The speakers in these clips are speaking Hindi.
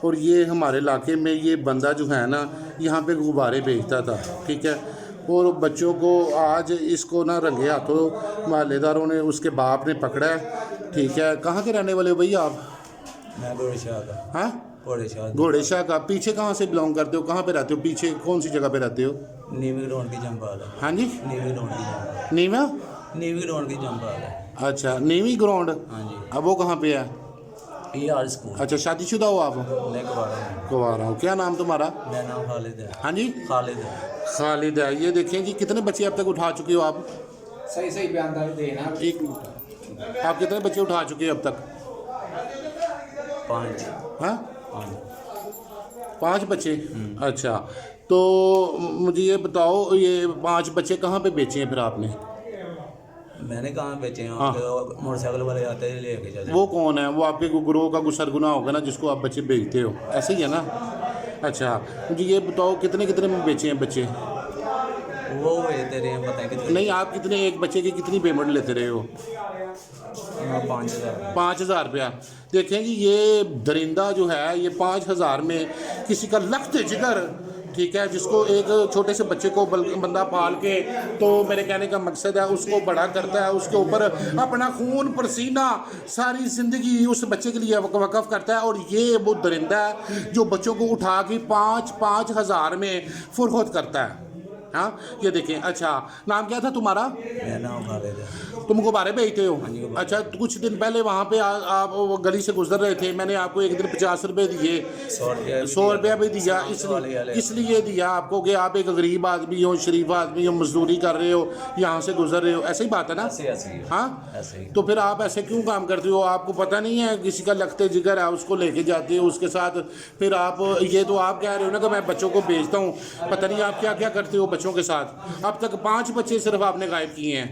और ये हमारे इलाके में ये बंदा जो है ना यहाँ पे गुब्बारे बेचता था, ठीक है। और बच्चों को आज इसको ना रंगे हाथों मोहल्लेदारों ने, उसके बाप ने पकड़ा है, ठीक है। कहाँ के रहने वाले हो भैया आप? मैं घोड़े शाह का। हाँ, घोड़े शाह का। पीछे कहाँ से बिलोंग करते हो, कहाँ पे रहते हो, पीछे कौन सी जगह पे रहते हो? नीवी ग्राउंड की जंपाल है। हाँ जी, नीवी ग्राउंड की जंपाल। नीवी ग्राउंड की जंपाल है। अच्छा, नीवी ग्राउंड। हाँ जी। अब वो कहाँ पे है? ये आर स्कूल। अच्छा, शादीशुदा हो आप? मैं कुंवारा हूँ। क्या नाम तुम्हारा? मेरा नाम खालिद है। हाँ जी, खालिद है। खालिद है। ये देखें जी, कितने बच्चे अब तक उठा चुके हो आप? सही बयान देना। एक, आप कितने बच्चे उठा चुके हो अब तक? 5। हाँ, 5 बच्चे। अच्छा, तो मुझे ये बताओ, ये 5 बच्चे कहाँ पे बेचे हैं फिर आपने? मैंने कहाँ बेचे हैं? हाँ। मोटरसाइकिल वाले आते हैं लेके चले। वो कौन है? वो आपके गुरुओं का कुछ सरगुना होगा ना, जिसको आप बच्चे बेचते हो, ऐसे ही है ना? अच्छा, मुझे ये बताओ कितने कितने में बेचे हैं बच्चे? वो बेचते रहे हैं, पता है कितने। नहीं, आप कितने, एक बच्चे की कितनी पेमेंट लेते रहे हो? 5000। 5000 रुपया। देखें जी, ये दरिंदा जो है ये 5000 में किसी का लख्त जिगर, ठीक है, जिसको एक छोटे से बच्चे को बंदा पाल के, तो मेरे कहने का मकसद है उसको बड़ा करता है, उसके ऊपर अपना खून पसीना सारी ज़िंदगी उस बच्चे के लिए वक़्फ़ करता है। और ये वो दरिंदा है जो बच्चों को उठा के 5-5 हज़ार में फ़रोख्त करता है। हाँ, ये देखें। अच्छा, नाम क्या था तुम्हारा? मेरा नाम खालिद है। तुम गुब्बारे बेचते हो? अच्छा, तो कुछ दिन पहले वहाँ पे आप वो गली से गुजर रहे थे, मैंने आपको एक दिन 50 रुपये दिए, 100 रुपया भी दिया, इसलिए दिया आपको कि आप एक गरीब आदमी हो, शरीफ आदमी हो, मजदूरी कर रहे हो, यहाँ से गुजर रहे हो, ऐसे ही बात है ना? हाँ, तो फिर आप ऐसे क्यों काम करते हो? आपको पता नहीं है किसी का लखते जिगर है, उसको लेके जाते हो उसके साथ, फिर आप ये तो आप कह रहे हो ना कि मैं बच्चों को बेचता हूँ, पता नहीं आप क्या क्या करते हो बच्चों के साथ। अब तक 5 बच्चे सिर्फ आपने गायब किए हैं।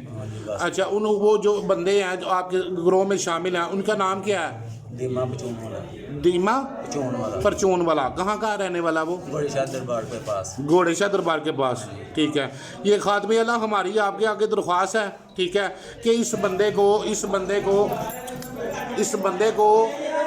अच्छा, वो जो बंदे हैं जो आपके ग्रोह में शामिल हैं, उनका नाम क्या है? दीमा परचून वाला। दीमा परचून वाला। कहाँ का रहने वाला वो? घोड़े शाह दरबार के पास। घोड़े शाह दरबार के पास, ठीक है। ये खातमे अल्लाह हमारी आपके आगे दरख्वास्त है, ठीक है, कि इस बंदे को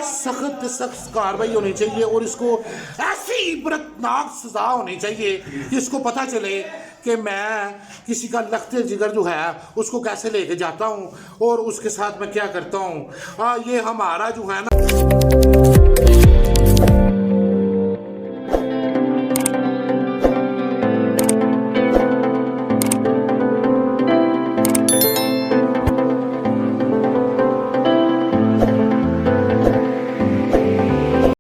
सख्त कार्रवाई होनी चाहिए और इसको ऐसी इबरतनाक सजा होनी चाहिए कि इसको पता चले कि मैं किसी का लख्ते जिगर जो है उसको कैसे लेके जाता हूँ और उसके साथ मैं क्या करता हूँ। ये हमारा जो है ना